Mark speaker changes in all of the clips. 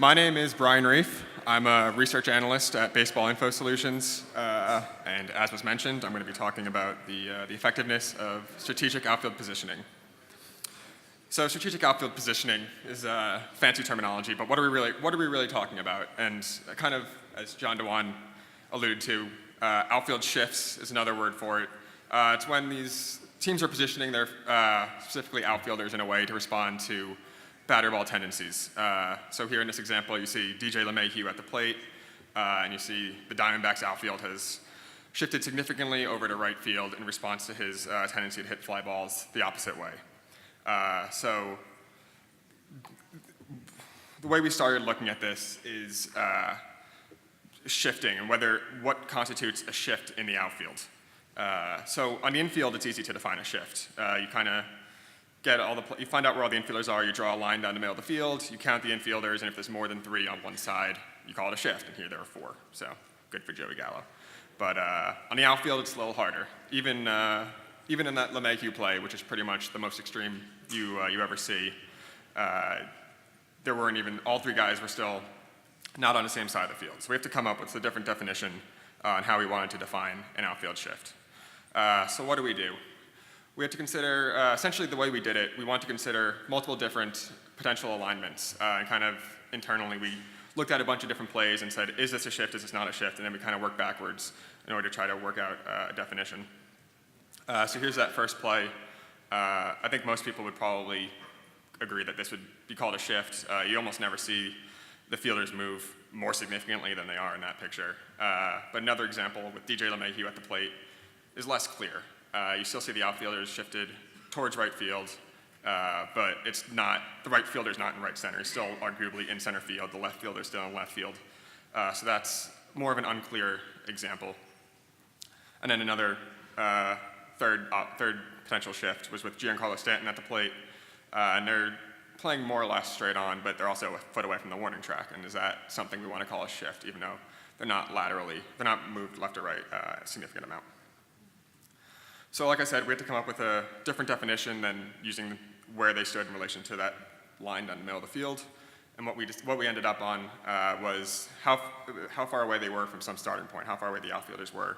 Speaker 1: My name is Brian Reiff. I'm a research analyst at Baseball Info Solutions, and as was mentioned, I'm going to be talking about the effectiveness of strategic outfield positioning. So strategic outfield positioning is fancy terminology, but what are we really talking about? And kind of, as John DeWan alluded to, outfield shifts is another word for it. It's when these teams are positioning their specifically outfielders in a way to respond to batter ball tendencies. So here in this example, you see DJ LeMahieu at the plate, and you see the Diamondbacks outfield has shifted significantly over to right field in response to his tendency to hit fly balls the opposite way. So the way we started looking at this is shifting and what constitutes a shift in the outfield. So on the infield, it's easy to define a shift. You kind of you find out where all the infielders are, you draw a line down the middle of the field, you count the infielders, and if there's more than 3 on one side, you call it a shift, and here there are 4, so good for Joey Gallo. But on the outfield, it's a little harder. Even in that LeMahieu play, which is pretty much the most extreme you ever see, there weren't even, all 3 guys were still not on the same side of the field. So we have to come up with a different definition on how we wanted to define an outfield shift. So what do? We had to consider, essentially the way we did it, we wanted to consider multiple different potential alignments. And kind of internally, we looked at a bunch of different plays and said, is this a shift, is this not a shift? And then we kind of worked backwards in order to try to work out a definition. So here's that first play. I think most people would probably agree that this would be called a shift. You almost never see the fielders move more significantly than they are in that picture. But another example with DJ LeMahieu at the plate is less clear. You still see the outfielders shifted towards right field, but it's not, the right fielder's not in right center. He's still arguably in center field. The left fielder's still in left field. So that's more of an unclear example. And then another third potential shift was with Giancarlo Stanton at the plate. And they're playing more or less straight on, but they're also a foot away from the warning track. And is that something we want to call a shift, even though they're not moved left or right a significant amount? So like I said, we had to come up with a different definition than using where they stood in relation to that line down the middle of the field. And what we ended up on was how far away they were from some starting point, how far away the outfielders were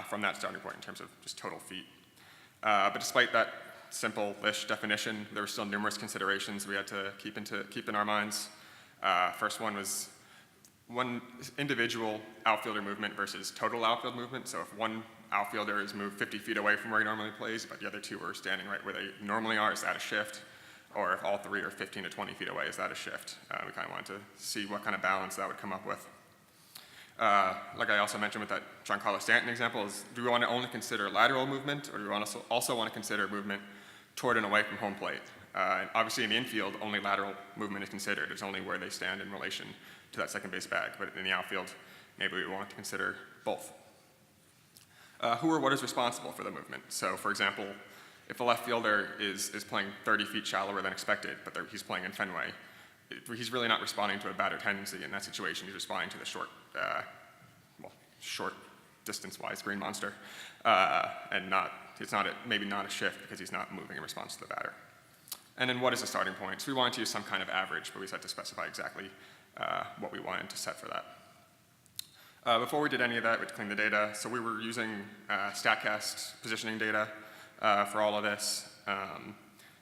Speaker 1: from that starting point in terms of just total feet. But despite that simple-ish definition, there were still numerous considerations we had to keep in our minds. First one was one individual outfielder movement versus total outfield movement. So if one outfielder is moved 50 feet away from where he normally plays, but the other 2 are standing right where they normally are, is that a shift? Or if all 3 are 15 to 20 feet away, is that a shift? We kind of wanted to see what kind of balance that would come up with. Like I also mentioned with that Giancarlo Stanton example, is do we want to only consider lateral movement, or do we also want to consider movement toward and away from home plate? And obviously in the infield, only lateral movement is considered. It's only where they stand in relation to that second base bag. But in the outfield, maybe we want to consider both. Who or what is responsible for the movement? So for example, if a left fielder is playing 30 feet shallower than expected, but he's playing in Fenway, he's really not responding to a batter tendency in that situation. He's responding to the short distance-wise green monster, and maybe not a shift because he's not moving in response to the batter. And then what is the starting point? So we wanted to use some kind of average, but we just had to specify exactly what we wanted to set for that. Before we did any of that, we had to clean the data. So we were using StatCast positioning data for all of this.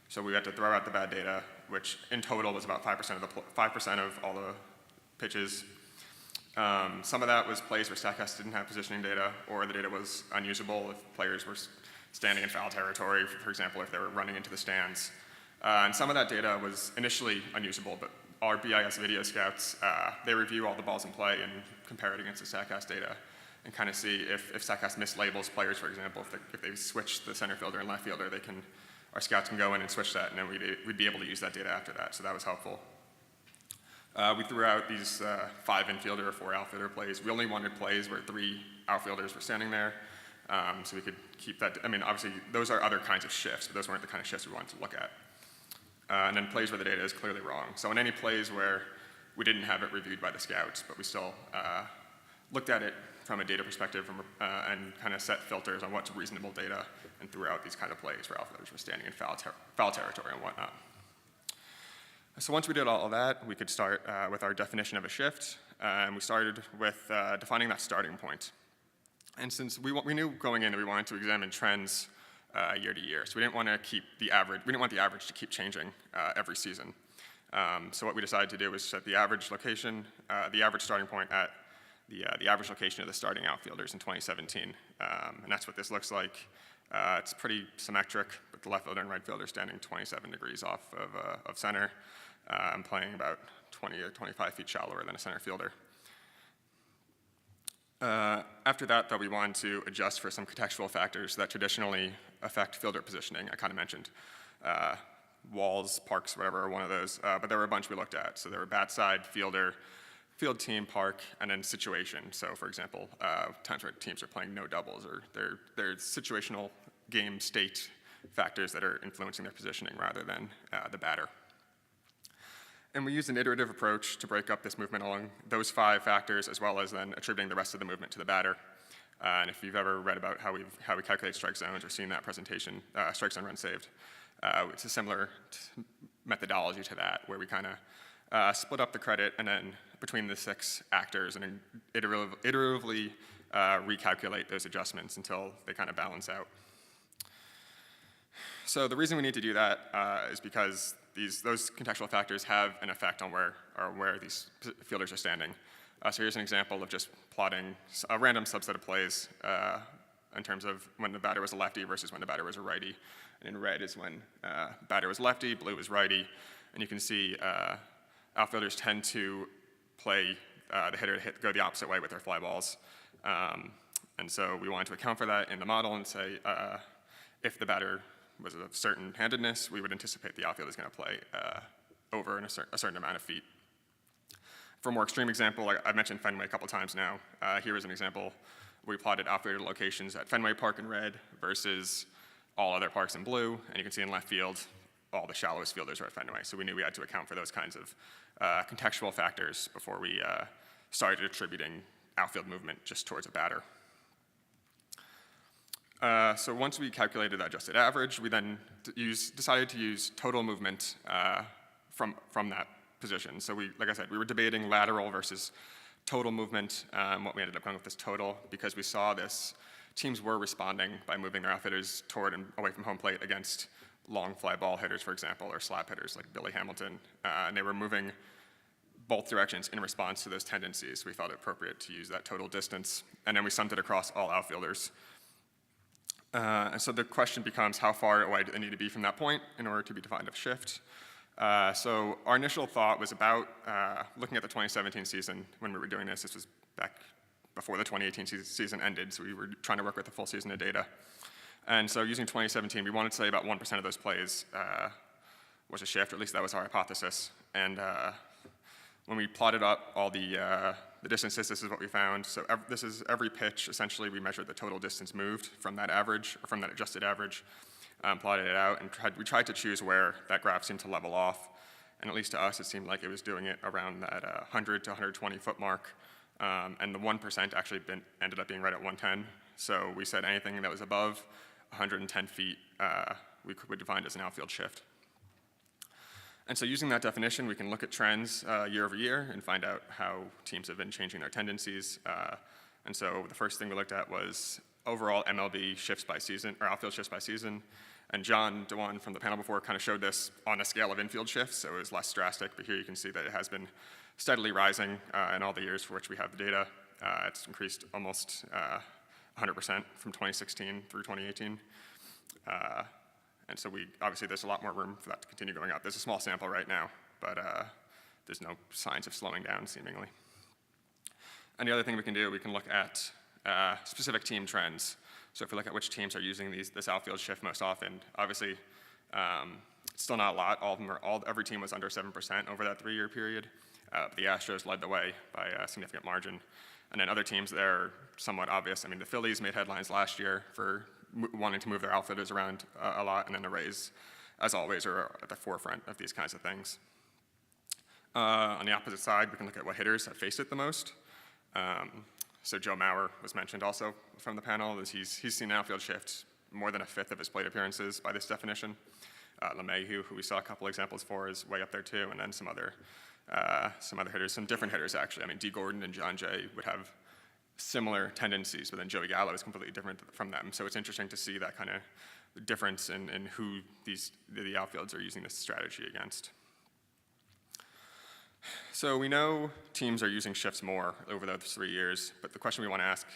Speaker 1: So we had to throw out the bad data, which in total was about 5% of all the pitches. Some of that was plays where StatCast didn't have positioning data, or the data was unusable if players were standing in foul territory, for example, if they were running into the stands. And some of that data was initially unusable, but our BIS video scouts, they review all the balls in play and compare it against the StatCast data and kind of see if StatCast mislabels players, for example, if they switch the center fielder and left fielder, our scouts can go in and switch that, and then we'd be able to use that data after that, so that was helpful. We threw out these 5 infielder or 4 outfielder plays. We only wanted plays where 3 outfielders were standing there, so we could keep that. I mean, obviously, those are other kinds of shifts, but those weren't the kind of shifts we wanted to look at. And then plays where the data is clearly wrong. So in any plays where we didn't have it reviewed by the scouts, but we still looked at it from a data perspective and kind of set filters on what's reasonable data and threw out these kind of plays where outfielders were standing in foul territory and whatnot. So once we did all of that, we could start with our definition of a shift, and we started with defining that starting point. And since we knew going in that we wanted to examine trends year to year, so we didn't want the average to keep changing every season. So what we decided to do was set the average location, the average starting point at the average location of the starting outfielders in 2017. And that's what this looks like. It's pretty symmetric, with the left fielder and right fielder standing 27 degrees off of center. I'm playing about 20 or 25 feet shallower than a center fielder. After that, though, we wanted to adjust for some contextual factors that traditionally affect fielder positioning. I kind of mentioned walls, parks, whatever, are one of those. But there were a bunch we looked at. So there were bat side, fielder, field team, park, and then situation. So for example, times where teams are playing no doubles, or they're situational game state factors that are influencing their positioning rather than the batter. And we used an iterative approach to break up this movement along those 5 factors, as well as then attributing the rest of the movement to the batter. And if you've ever read about how we calculate strike zones or seen that presentation, strike zone run saved, it's a similar methodology to that, where we kind of split up the credit and then between the 6 actors and then iteratively recalculate those adjustments until they kind of balance out. So the reason we need to do that is because those contextual factors have an effect on where these fielders are standing. So here's an example of just plotting a random subset of plays in terms of when the batter was a lefty versus when the batter was a righty. And in red is when batter was lefty, blue was righty. And you can see outfielders tend to play the hitter to go the opposite way with their fly balls. And so we wanted to account for that in the model and say if the batter was a certain handedness, we would anticipate the outfield is going to play over a certain amount of feet. For a more extreme example, I've mentioned Fenway a couple times now. Here is an example. We plotted outfielder locations at Fenway Park in red versus all other parks in blue. And you can see in left field, all the shallowest fielders are at Fenway. So we knew we had to account for those kinds of contextual factors before we started attributing outfield movement just towards a batter. So once we calculated that adjusted average, we then decided to use total movement from that position. So like I said, we were debating lateral versus total movement. What we ended up going with is total, because we saw teams were responding by moving their outfitters toward and away from home plate against long fly ball hitters, for example, or slap hitters like Billy Hamilton. And they were moving both directions in response to those tendencies. We felt it appropriate to use that total distance. And then we summed it across all outfielders. And so the question becomes, how far away do they need to be from that point in order to be defined a shift? So our initial thought was about looking at the 2017 season when we were doing this. This was back before the 2018 season ended, so we were trying to work with the full season of data. And so using 2017, we wanted to say about 1% of those plays was a shift, or at least that was our hypothesis. And when we plotted up all the distances, this is what we found. So this is every pitch. Essentially, we measured the total distance moved from that average, or from that adjusted average, plotted it out, and we tried to choose where that graph seemed to level off. And at least to us, it seemed like it was doing it around that 100 to 120 foot mark. And the 1% actually ended up being right at 110. So we said anything that was above 110 feet, we would define as an outfield shift. And so using that definition, we can look at trends year over year and find out how teams have been changing their tendencies. And so the first thing we looked at was overall MLB shifts by season, or outfield shifts by season. And John DeWan from the panel before kind of showed this on a scale of infield shifts, so it was less drastic, but here you can see that it has been steadily rising in all the years for which we have the data. It's increased almost 100% from 2016 through 2018. And so obviously there's a lot more room for that to continue going up. There's a small sample right now, but there's no signs of slowing down seemingly. And the other thing we can do, we can look at specific team trends. So if we look at which teams are using this outfield shift most often, obviously it's still not a lot. Every team was under 7% over that 3-year period. The Astros led the way by a significant margin. And then other teams that are somewhat obvious. I mean, the Phillies made headlines last year for wanting to move their outfielders around a lot, and then the Rays, as always, are at the forefront of these kinds of things. On the opposite side, we can look at what hitters have faced it the most. So Joe Mauer was mentioned also from the panel. He's seen an outfield shift more than a fifth of his plate appearances by this definition. LeMahieu, who we saw a couple examples for, is way up there too, and then some other hitters, some different hitters actually. I mean, D. Gordon and John Jay would have similar tendencies, but then Joey Gallo is completely different from them. So it's interesting to see that kind of difference in who the outfields are using this strategy against. So we know teams are using shifts more over those 3 years, but the question we want to ask,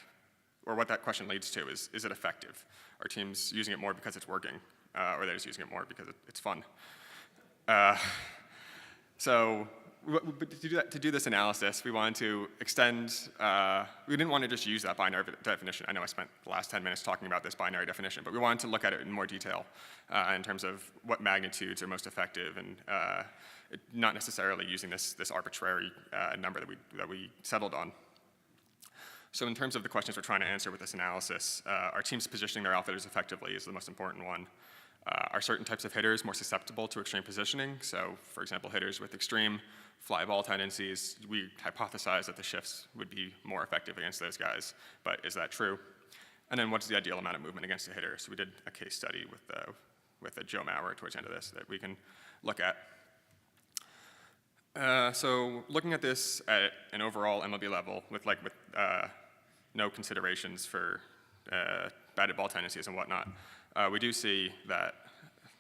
Speaker 1: or what that question leads to, is it effective? Are teams using it more because it's working, or are they just using it more because it's fun? So to do this analysis, we wanted to extend, we didn't want to just use that binary definition. I know I spent the last 10 minutes talking about this binary definition, but we wanted to look at it in more detail in terms of what magnitudes are most effective, and not necessarily using this arbitrary number that we settled on. So in terms of the questions we're trying to answer with this analysis, are teams positioning their outfielders effectively is the most important one. Are certain types of hitters more susceptible to extreme positioning? So, for example, hitters with extreme fly ball tendencies, we hypothesize that the shifts would be more effective against those guys, but is that true? And then what's the ideal amount of movement against a hitter? So we did a case study with Joe Mauer towards the end of this that we can look at. So looking at this at an overall MLB level with no considerations for batted ball tendencies and whatnot, we do see that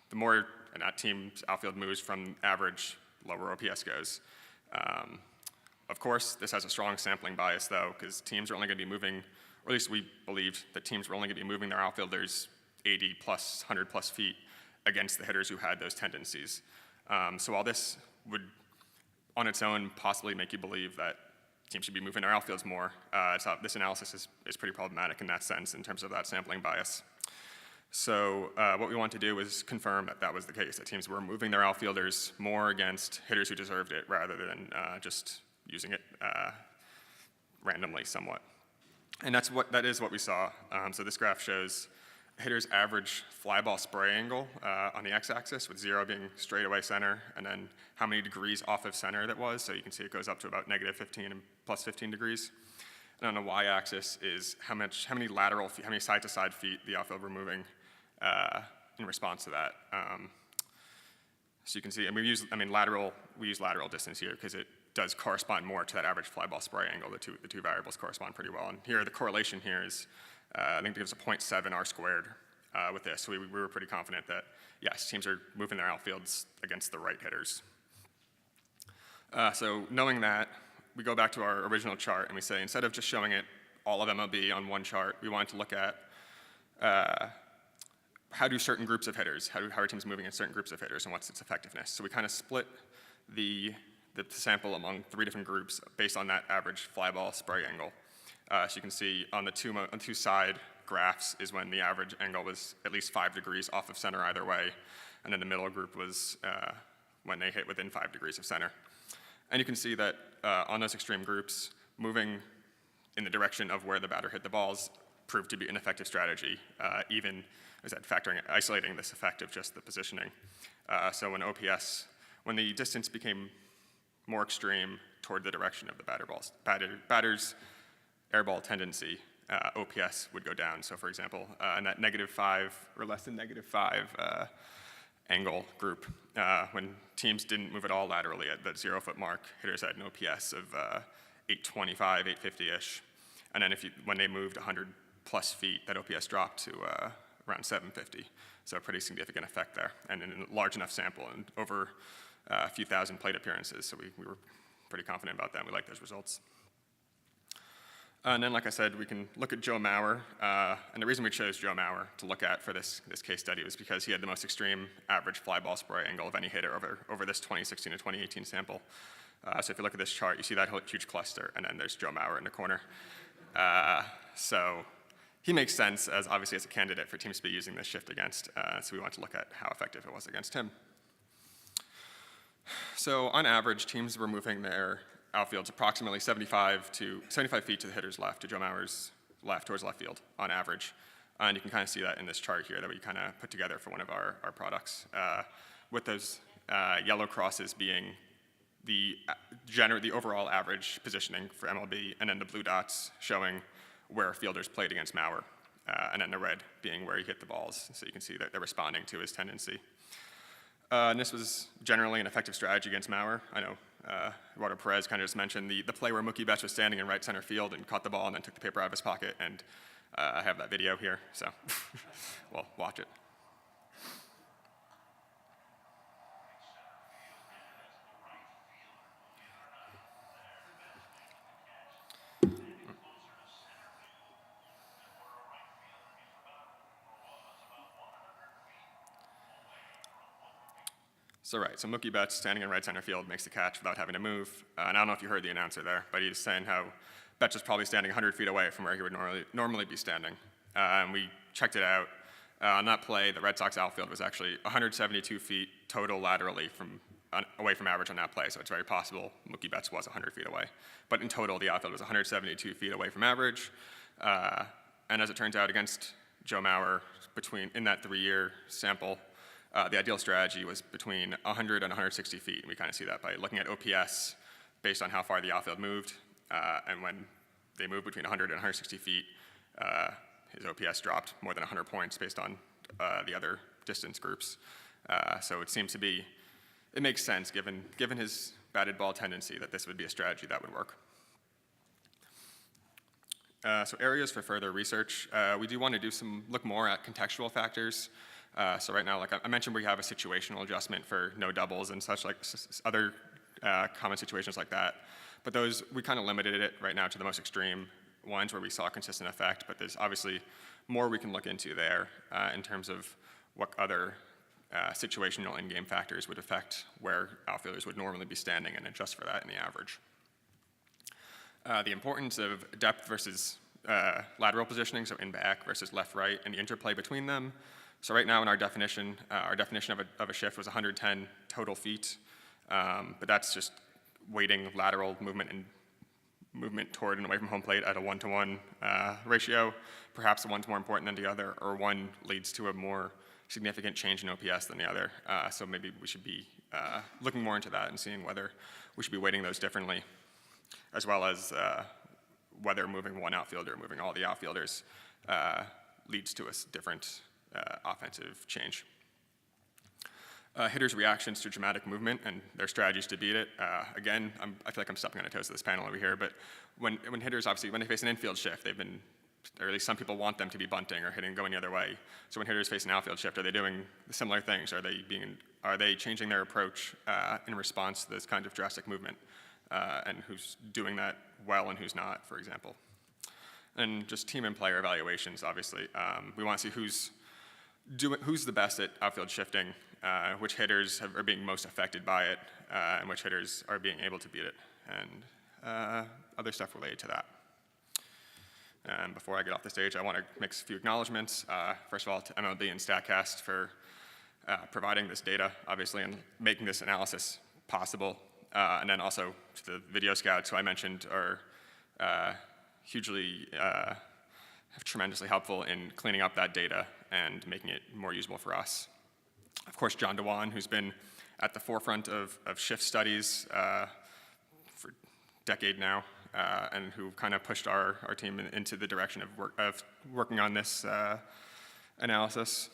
Speaker 1: the more that team's outfield moves from average, lower OPS goes. Of course, this has a strong sampling bias though, because teams are only going to be moving, or at least we believed that teams were only going to be moving their outfielders 80 plus, 100 plus feet against the hitters who had those tendencies. So while this would on its own possibly make you believe that teams should be moving their outfields more, this analysis is pretty problematic in that sense in terms of that sampling bias. So what we want to do is confirm that that was the case, that teams were moving their outfielders more against hitters who deserved it rather than just using it randomly somewhat. And that is what we saw. So this graph shows a hitter's average fly ball spray angle on the x-axis, with 0 being straight away center, and then how many degrees off of center that was. So you can see it goes up to about -15 and plus 15 degrees. And on the y-axis is how many lateral feet, how many side-to-side feet the outfield were moving in response to that. So you can see, and we use lateral distance here because it does correspond more to that average fly ball spray angle. The two variables correspond pretty well. And here, the correlation here is, I think it gives a 0.7 R squared with this. So we were pretty confident that, yes, teams are moving their outfields against the right hitters. So knowing that, we go back to our original chart and we say, instead of just showing it all of MLB on one chart, we wanted to look at how do certain groups of hitters, how are teams moving in certain groups of hitters, and what's its effectiveness. So we kind of split the sample among 3 different groups based on that average fly ball spray angle. So you can see on the two side graphs is when the average angle was at least 5 degrees off of center either way, and then the middle group was when they hit within 5 degrees of center. And you can see that on those extreme groups, moving in the direction of where the batter hit the balls proved to be an effective strategy, even isolating this effect of just the positioning. So when the distance became more extreme toward the direction of the batter's airball tendency, OPS would go down. So for example, in that -5 or less than -5 angle group, when teams didn't move at all laterally at that 0-foot mark, hitters had an OPS of 825, 850-ish. And then when they moved 100 plus feet, that OPS dropped to around 750. So a pretty significant effect there, and in a large enough sample and over a few thousand plate appearances. So we were pretty confident about that, and we liked those results. And then, like I said, we can look at Joe Mauer, and the reason we chose Joe Mauer to look at for this case study was because he had the most extreme average fly ball spray angle of any hitter over this 2016 to 2018 sample. So if you look at this chart, you see that huge cluster, and then there's Joe Mauer in the corner. So he makes sense obviously as a candidate for teams to be using this shift against, so we want to look at how effective it was against him. So on average, teams were moving their outfields approximately 75 feet to the hitter's left, to Joe Mauer's left, towards left field, on average. And you can kind of see that in this chart here that we kind of put together for one of our products, with those yellow crosses being the overall average positioning for MLB, and then the blue dots showing where fielders played against Mauer, and then the red being where he hit the balls. So you can see that they're responding to his tendency. And this was generally an effective strategy against Maurer. I know Eduardo Perez kind of just mentioned the play where Mookie Betts was standing in right center field and caught the ball and then took the paper out of his pocket, and I have that video here, so well, watch it. So Mookie Betts standing in right center field makes the catch without having to move. And I don't know if you heard the announcer there, but he's saying how Betts was probably standing 100 feet away from where he would normally be standing. And we checked it out. On that play, the Red Sox outfield was actually 172 feet total laterally away from average on that play, so it's very possible Mookie Betts was 100 feet away. But in total, the outfield was 172 feet away from average. And as it turns out, against Joe Maurer, in that 3-year sample, the ideal strategy was between 100 and 160 feet. And we kind of see that by looking at OPS based on how far the outfield moved. And when they moved between 100 and 160 feet, his OPS dropped more than 100 points based on the other distance groups. So it seems to be, it makes sense given his batted ball tendency that this would be a strategy that would work. So areas for further research, we do want to look more at contextual factors. So right now, like I mentioned, we have a situational adjustment for no doubles and such, like other common situations like that. But those, we kind of limited it right now to the most extreme ones where we saw a consistent effect, but there's obviously more we can look into there in terms of what other situational in-game factors would affect where outfielders would normally be standing and adjust for that in the average. The importance of depth versus lateral positioning, so in-back versus left-right, and the interplay between them. So right now in our definition of a shift was 110 total feet, but that's just weighting lateral movement and movement toward and away from home plate at a 1-to-1 ratio. Perhaps the one's more important than the other, or one leads to a more significant change in OPS than the other. So maybe we should be looking more into that and seeing whether we should be weighting those differently, as well as whether moving one outfielder or moving all the outfielders leads to a different offensive change. Hitters' reactions to dramatic movement and their strategies to beat it. Again, I feel like I'm stepping on the toes of this panel over here, but when hitters, obviously, when they face an infield shift, or at least some people want them to be bunting or going the other way. So when hitters face an outfield shift, are they doing similar things? Are they changing their approach in response to this kind of drastic movement? And who's doing that well and who's not, for example? And just team and player evaluations, obviously. We want to see who's the best at outfield shifting, which hitters are being most affected by it, and which hitters are being able to beat it, and other stuff related to that. And before I get off the stage, I want to make a few acknowledgments. First of all, to MLB and StatCast for providing this data, obviously, and making this analysis possible. And then also to the video scouts, who I mentioned are tremendously helpful in cleaning up that data and making it more usable for us. Of course, John DeWan, who's been at the forefront of shift studies for a decade now, and who kind of pushed our team into the direction of working on this analysis.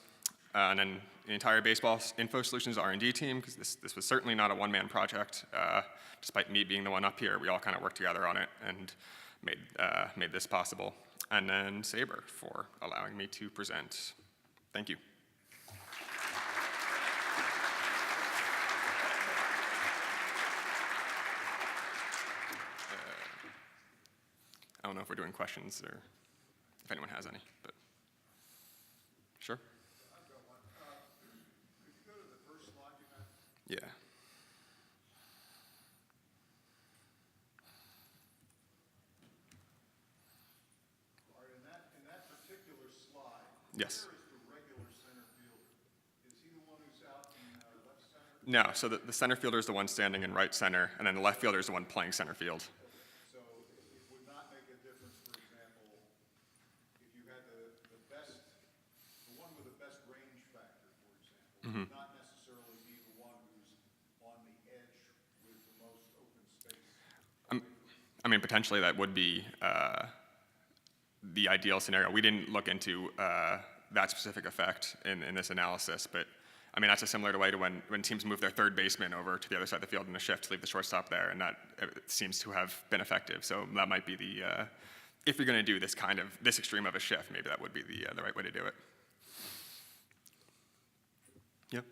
Speaker 1: And then the entire Baseball Info Solutions R&D team, because this was certainly not a one-man project. Despite me being the one up here, we all kind of worked together on it and made this possible. And then SABR for allowing me to present. Thank you. I don't know if we're doing questions or if anyone has any, but sure.
Speaker 2: I've got one. Could you go to the first slide you had?
Speaker 1: Yeah.
Speaker 2: All right, in that particular slide,
Speaker 1: Yes.
Speaker 2: where is the regular center fielder? Is he the one who's out in left center?
Speaker 1: No, so the center fielder is the one standing in right center, and then the left fielder is the one playing center field.
Speaker 2: So it would not make a difference, for example, if you had the one with the best range factor, for example, would not necessarily be the one who's on the edge with the most open space.
Speaker 1: I mean, potentially that would be the ideal scenario. We didn't look into that specific effect in this analysis, but I mean, that's a similar way to when teams move their third baseman over to the other side of the field in a shift to leave the shortstop there, and that seems to have been effective. So that might be the, if you're going to do this extreme of a shift, maybe that would be the right way to do it. Yep.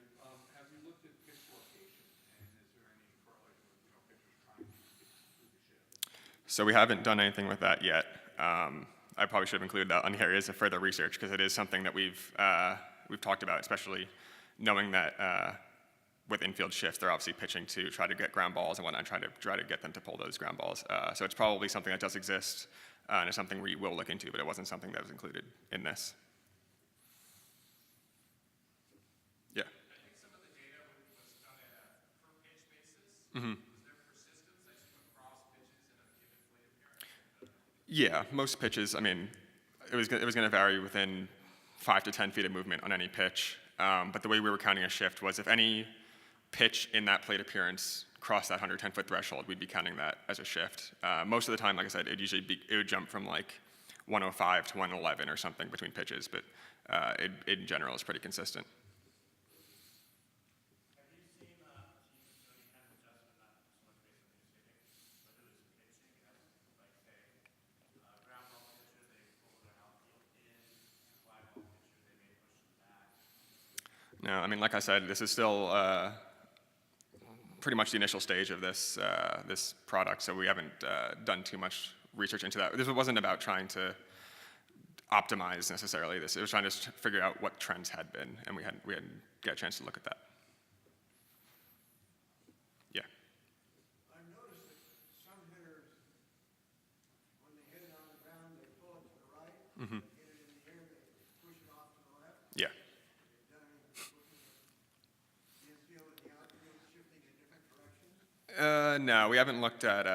Speaker 2: Have you looked at pitch location, and is there any correlation with pitchers trying to get through the shift?
Speaker 1: So we haven't done anything with that yet. I probably should have included that on the areas of further research because it is something that we've talked about, especially knowing that with infield shifts, they're obviously pitching to try to get ground balls and whatnot, try to get them to pull those ground balls. So it's probably something that does exist, and it's something we will look into, but it wasn't something that was included in this. Yeah.
Speaker 3: I think some of the data was done at a per pitch basis.
Speaker 1: Mm-hmm.
Speaker 3: Was there persistence as you across pitches in a given plate appearance?
Speaker 1: Yeah, most pitches, I mean, it was going to vary within 5 to 10 feet of movement on any pitch. But the way we were counting a shift was if any pitch in that plate appearance crossed that 110-foot threshold, we'd be counting that as a shift. Most of the time, like I said, it would jump from like 105 to 111 or something between pitches, but in general, it's pretty consistent.
Speaker 3: Have you seen teams do any kind of adjustment, not so much based on your hitting, but it was pitching as, like, say, ground ball pitcher, they pull their outfield in, fly ball pitcher, they may push them back?
Speaker 1: No, I mean, like I said, this is still pretty much the initial stage of this product, so we haven't done too much research into that. This wasn't about trying to optimize necessarily this. It was trying to figure out what trends had been, and we hadn't got a chance to look at that. Yeah.
Speaker 4: I've noticed that some hitters, when they hit it on the ground, they pull it to the right.
Speaker 1: Mm-hmm.
Speaker 4: Get it in the air, they push it off to the left.
Speaker 1: Yeah.
Speaker 4: They've done any looking at the infield and the outfield shifting in different directions.
Speaker 1: No, we haven't looked at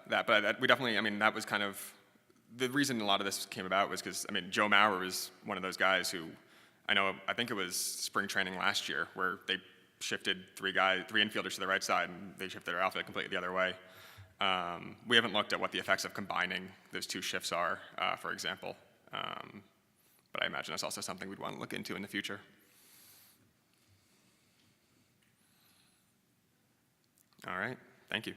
Speaker 1: that, but we definitely, I mean, that was kind of, the reason a lot of this came about was because, I mean, Joe Mauer was one of those guys who, I think it was spring training last year where they shifted three infielders to the right side and they shifted their outfield completely the other way. We haven't looked at what the effects of combining those two shifts are, for example, but I imagine that's also something we'd want to look into in the future. All right, thank you.